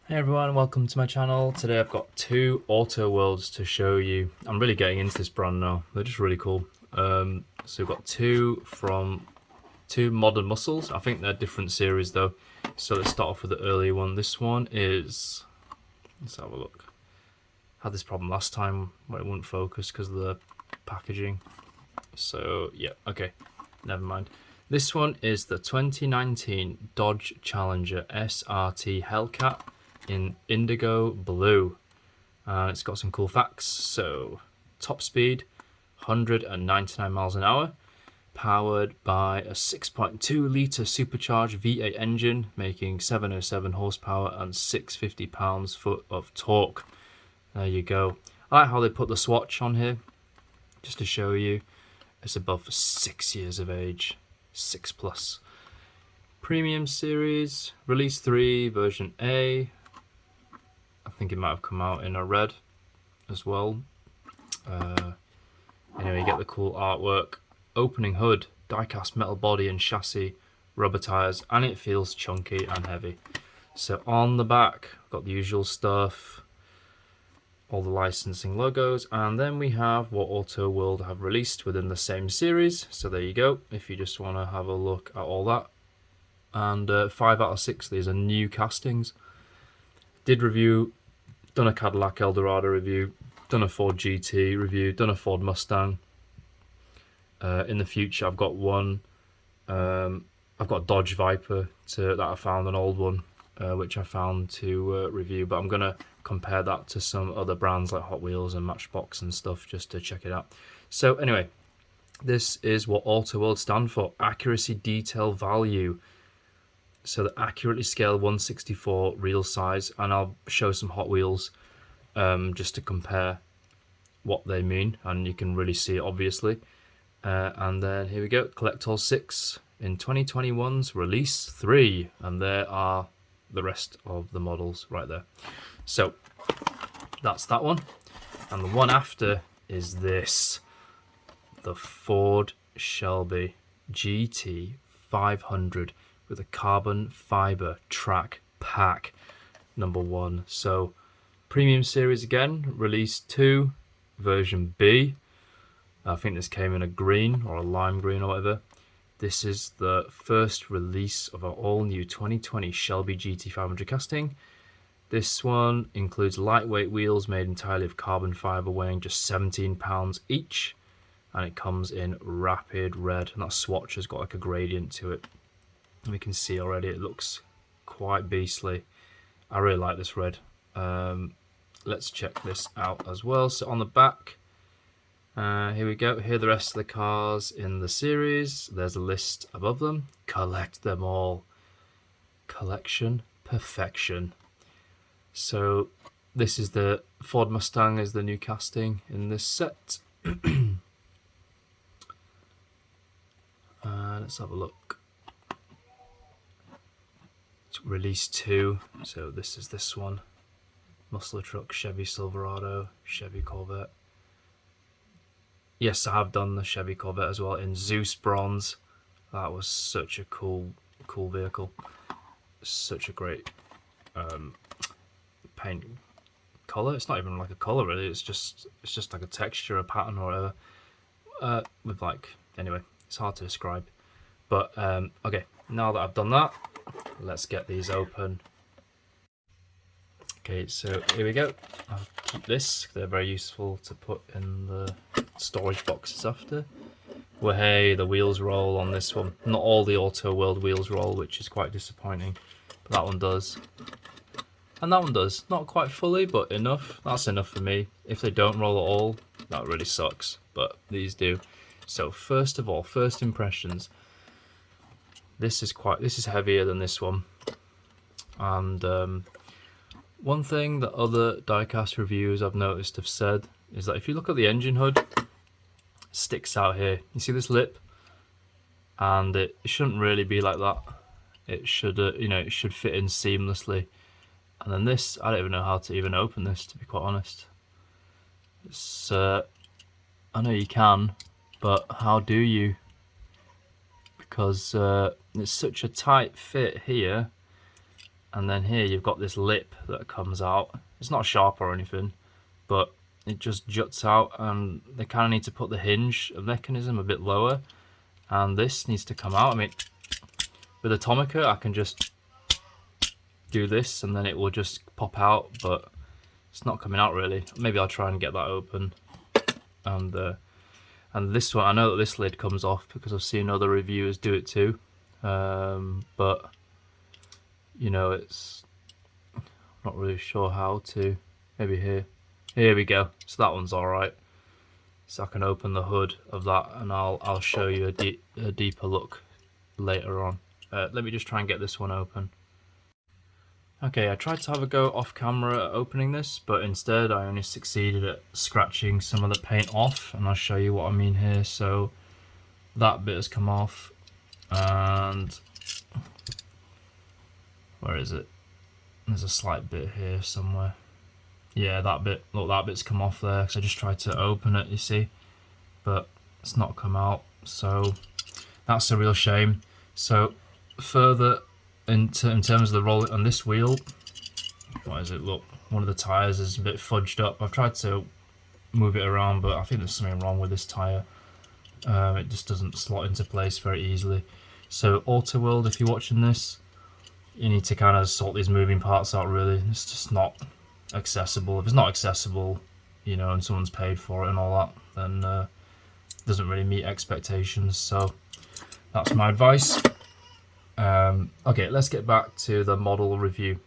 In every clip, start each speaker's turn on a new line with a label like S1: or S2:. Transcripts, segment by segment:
S1: Hey everyone, welcome to my channel. Today I've got two auto worlds to show you. I'm really getting into this brand now. They're just really cool. So we've got two modern muscles. I think they're different series though. So let's start off with the earlier one. This one is, let's have a look. Had this problem last time where it wouldn't focus because of the packaging. So yeah, okay, never mind. This one is the 2019 Dodge Challenger SRT Hellcat in indigo blue. It's got some cool facts. So top speed 199 miles an hour, powered by a 6.2 litre supercharged V8 engine making 707 horsepower and 650 pounds-foot of torque. There you go. I like how they put the swatch on here just to show you it's above 6 years of age, 6+. Premium series, release 3, version A. I think it might have come out in a red as well. Anyway, you get the cool artwork. Opening hood, die-cast metal body and chassis, rubber tyres, and it feels chunky and heavy. So on the back, got the usual stuff, all the licensing logos, and then we have what Auto World have released within the same series. So there you go, if you just want to have a look at all that. And 5 out of 6 these are new castings. Did review, done a Cadillac Eldorado review, done a Ford GT review, done a Ford Mustang. In the future, I've got one. I've got Dodge Viper that I found, an old one, which I found to review. But I'm gonna compare that to some other brands like Hot Wheels and Matchbox and stuff just to check it out. So anyway, this is what Auto World stand for: accuracy, detail, value. So the accurately scaled 1/64 real size, and I'll show some Hot Wheels just to compare what they mean, and you can really see it obviously. And then here we go, collect all 6 in 2021's release 3, and there are the rest of the models right there. So that's that one, and the one after is this, the Ford Shelby GT500 with a carbon fiber track pack #1. So premium series again, release 2, version B. I think this came in a green or a lime green or whatever. This is the first release of our all-new 2020 Shelby GT500 casting. This one includes lightweight wheels made entirely of carbon fiber, weighing just 17 pounds each, and it comes in rapid red, and that swatch has got like a gradient to it. We can see already it looks quite beastly. I really like this red. Let's check this out as well. So on the back, here we go. Here are the rest of the cars in the series. There's a list above them. Collect them all. Collection perfection. So this is the Ford Mustang, is the new casting in this set. Let's have a look. It's release 2. So this is this one. Muscle truck, Chevy Silverado, Chevy Corvette. Yes, I have done the Chevy Corvette as well in Zeus Bronze. That was such a cool vehicle. Such a great paint color. It's not even like a color really. It's just like a texture, a pattern, or whatever. With like, anyway, it's hard to describe. But okay, now that I've done that, let's get these open. Okay, so here we go. I'll keep this. They're very useful to put in the storage boxes after. Well, hey, the wheels roll on this one. Not all the Auto World wheels roll, which is quite disappointing. But that one does. And that one does. Not quite fully, but enough. That's enough for me. If they don't roll at all, that really sucks. But these do. So first of all, first impressions. This is heavier than this one. And one thing that other diecast reviewers I've noticed have said is that if you look at the engine hood, it sticks out here. You see this lip? And it shouldn't really be like that. It should, it should fit in seamlessly. And then this, I don't even know how to even open this, to be quite honest. It's, I know you can, but how do you? Because it's such a tight fit here, and then here you've got this lip that comes out. It's not sharp or anything, but it just juts out, and they kind of need to put the hinge mechanism a bit lower, and this needs to come out. I mean, with a Tomica I can just do this and then it will just pop out, but it's not coming out really. Maybe I'll try and get that open. And this one, I know that this lid comes off because I've seen other reviewers do it too, but you know, it's not really sure how to. Maybe here we go. So that one's all right. So I can open the hood of that, and I'll show you a deeper look later on. Let me just try and get this one open. Okay, I tried to have a go off camera at opening this, but instead I only succeeded at scratching some of the paint off, and I'll show you what I mean here. So that bit has come off, and where is it? There's a slight bit here somewhere. Yeah, that bit, look, that bit's come off there, because I just tried to open it, you see, but it's not come out, so that's a real shame. So further in terms of the roll on this wheel, what is it? Look, one of the tyres is a bit fudged up. I've tried to move it around, but I think there's something wrong with this tyre. It just doesn't slot into place very easily. So Auto World, if you're watching this, you need to kind of sort these moving parts out really. It's just not accessible. If it's not accessible, you know, and someone's paid for it and all that, then it doesn't really meet expectations. So that's my advice. Okay, let's get back to the model review.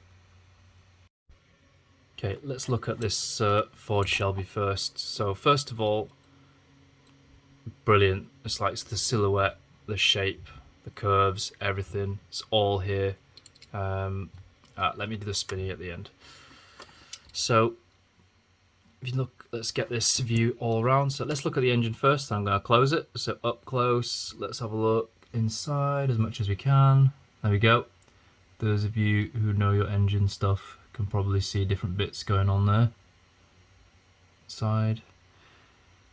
S1: Okay, let's look at this Ford Shelby first. So first of all, brilliant. It's like the silhouette, the shape, the curves, everything. It's all here. Let me do the spinny at the end. So if you look, let's get this view all around. So let's look at the engine first. I'm going to close it. So up close, let's have a look inside as much as we can. There we go. Those of you who know your engine stuff can probably see different bits going on there. Side.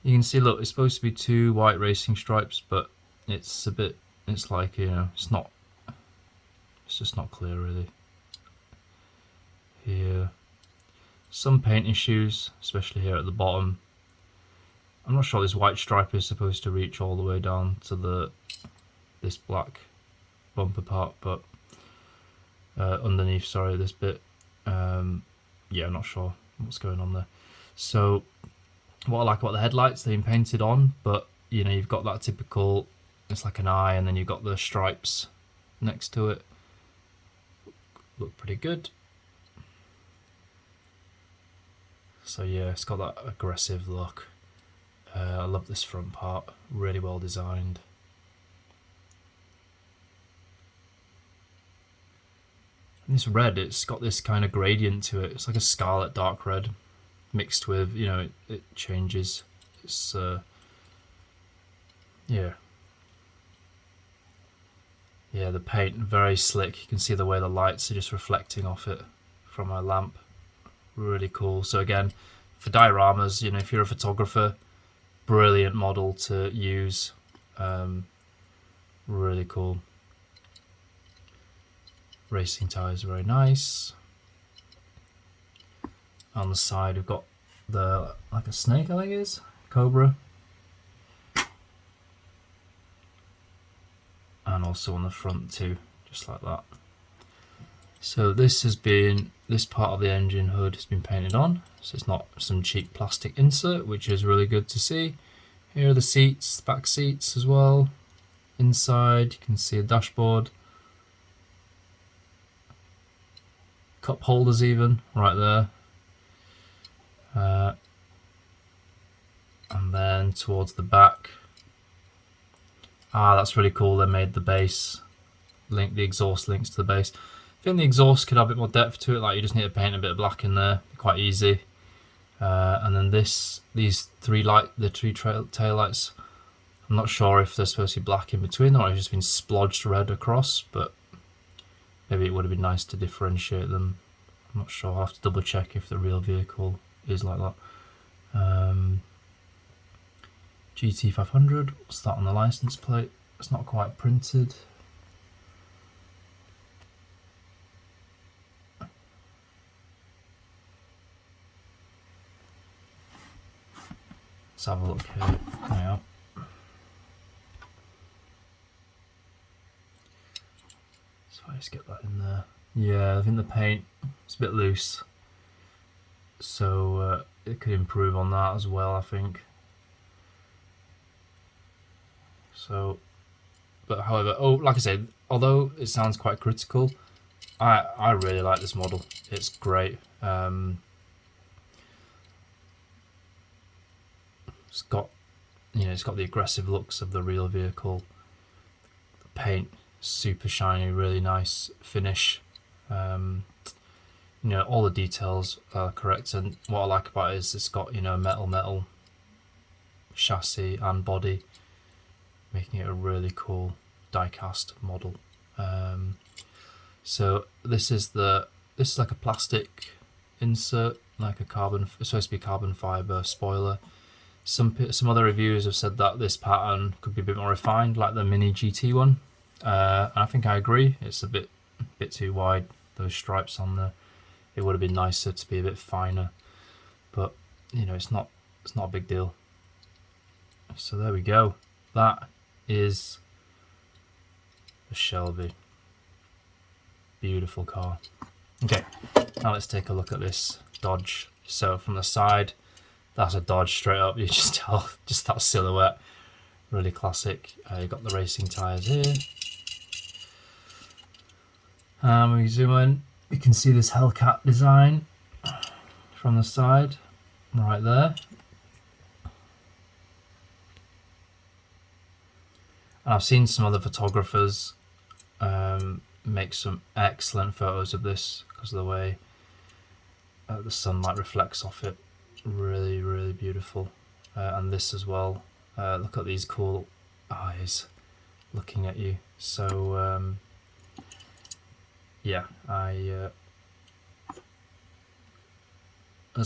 S1: You can see, look, it's supposed to be 2 white racing stripes, but it's a bit, it's like, you know, it's just not clear really. Here. Some paint issues, especially here at the bottom. I'm not sure this white stripe is supposed to reach all the way down to this black bumper part, but underneath, sorry, this bit. Yeah, I'm not sure what's going on there. So what I like about the headlights, they've been painted on, but you know, you've got that typical, it's like an eye, and then you've got the stripes next to it. Look pretty good. So yeah, it's got that aggressive look. I love this front part, really well designed. And this red, it's got this kind of gradient to it. It's like a scarlet dark red mixed with, you know, it changes. It's yeah, the paint very slick. You can see the way the lights are just reflecting off it from a lamp. Really cool. So again, for dioramas, you know, if you're a photographer, brilliant model to use. Really cool. Racing tyres, very nice. On the side we've got the, like a snake, I think it is, cobra. And also on the front too, just like that. So this part of the engine hood has been painted on, so it's not some cheap plastic insert, which is really good to see. Here are the seats, back seats as well. Inside you can see a dashboard. Cup holders even, right there. And then towards the back. That's really cool, they made the base link, the exhaust links to the base. I think the exhaust could have a bit more depth to it, like you just need to paint a bit of black in there, quite easy. And then these three tail lights, I'm not sure if they're supposed to be black in between them or if it's just been splodged red across, but maybe it would have been nice to differentiate them. I'm not sure, I'll have to double check if the real vehicle is like that. GT500, what's that on the license plate? It's not quite printed. Let's have a look here. Hang on. So I just get that in there. Yeah, I think the paint is a bit loose, so it could improve on that as well, I think. So, but however, like I said, although it sounds quite critical, I really like this model. It's great. It's got, it's got the aggressive looks of the real vehicle. The paint, super shiny, really nice finish. All the details are correct, and what I like about it is it's got metal chassis and body, making it a really cool die-cast model. So this is like a plastic insert, like a carbon. It's supposed to be carbon fiber spoiler. Some other reviewers have said that this pattern could be a bit more refined, like the Mini GT one. And I think I agree. It's a bit too wide. Those stripes on there. It would have been nicer to be a bit finer, but it's not a big deal. So there we go. That is the Shelby. Beautiful car. Okay, now let's take a look at this Dodge. So from the side, that's a Dodge straight up. You just tell, just that silhouette, really classic. You've got the racing tyres here. When we zoom in, you can see this Hellcat design from the side, right there. And I've seen some other photographers make some excellent photos of this because of the way the sunlight reflects off it. Really, really beautiful. And this as well. Look at these cool eyes looking at you. So yeah, there's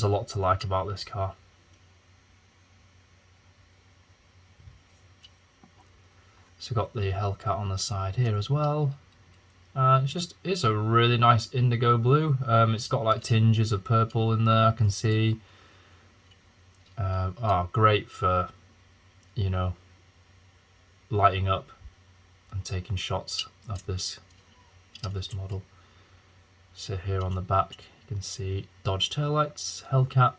S1: a lot to like about this car. So we've got the Hellcat on the side here as well. It's a really nice indigo blue. It's got like tinges of purple in there, I can see. Great for, lighting up and taking shots of this model. So here on the back you can see Dodge taillights, Hellcat.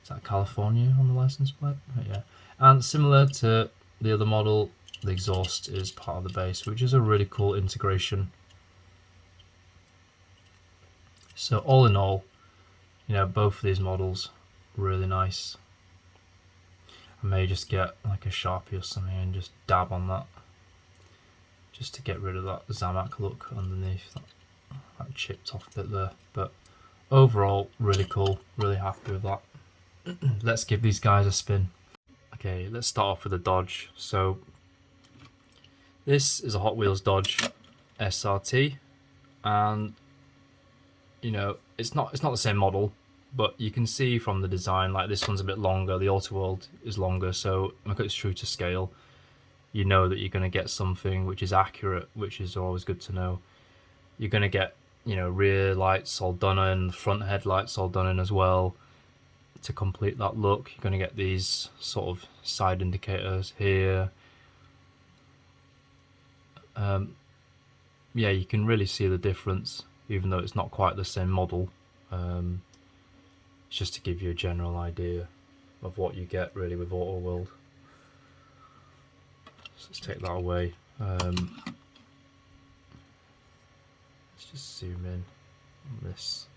S1: Is that California on the license plate? Yeah. And similar to the other model, the exhaust is part of the base, which is a really cool integration. So all in all, both of these models really nice. I may just get like a Sharpie or something and just dab on that, just to get rid of that Zamac look underneath, that chipped off bit there. But overall, really cool, really happy with that. Let's give these guys a spin. Okay, let's start off with the Dodge. So this is a Hot Wheels Dodge SRT, and it's not the same model, but you can see from the design, like this one's a bit longer, the Autoworld is longer, so look, it's true to scale. You know that you're going to get something which is accurate, which is always good to know. You're going to get, rear lights all done in, front headlights all done in as well. To complete that look, you're going to get these sort of side indicators here. Yeah, you can really see the difference, even though it's not quite the same model. It's just to give you a general idea of what you get really with Autoworld. So let's take that away. Let's just zoom in on this.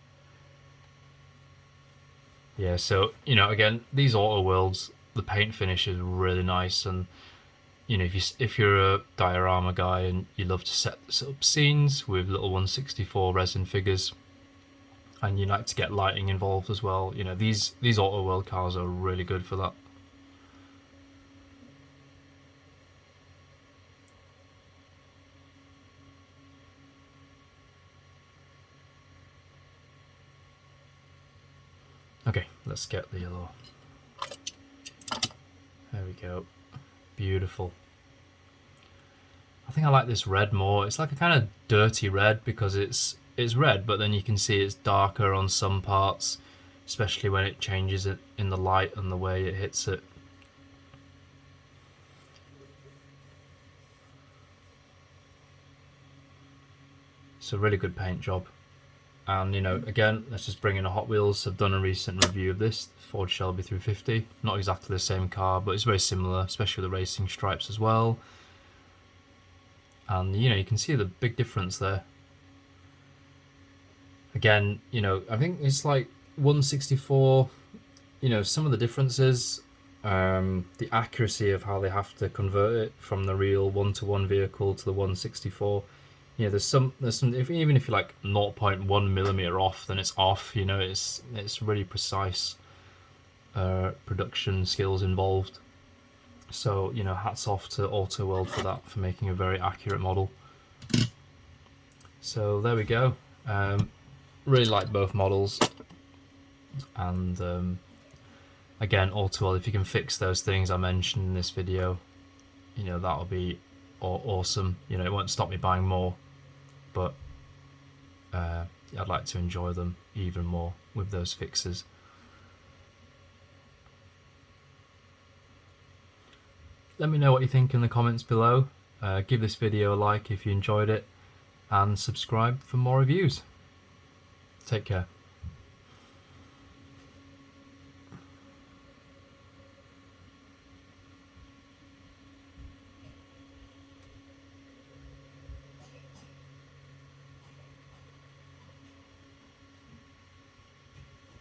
S1: Yeah, so again, these Autoworlds, the paint finish is really nice, and if you're a diorama guy and you love to set up scenes with little 1/64 resin figures, and you like to get lighting involved as well, these Autoworld cars are really good for that. Okay, let's get the yellow. There we go. Beautiful. I think I like this red more. It's like a kind of dirty red because it's red, but then you can see it's darker on some parts, especially when it changes it in the light and the way it hits it. So really good paint job. And, you know, again, let's just bring in a Hot Wheels. I've done a recent review of this Ford Shelby 350. Not exactly the same car, but it's very similar, especially with the racing stripes as well. And, you know, you can see the big difference there. Again, you know, I think it's like 164. You know, some of the differences, the accuracy of how they have to convert it from the real 1-to-1 vehicle to the 164. You know, there's some even if you're like 0.1 millimeter off, then it's off. You know, it's really precise production skills involved. So, you know, hats off to Auto World for that, for making a very accurate model. So there we go. Really like both models, and again, Auto World, if you can fix those things I mentioned in this video, you know, that'll be awesome. You know, it won't stop me buying more, but I'd like to enjoy them even more with those fixes. Let me know what you think in the comments below. Give this video a like if you enjoyed it, and subscribe for more reviews. Take care.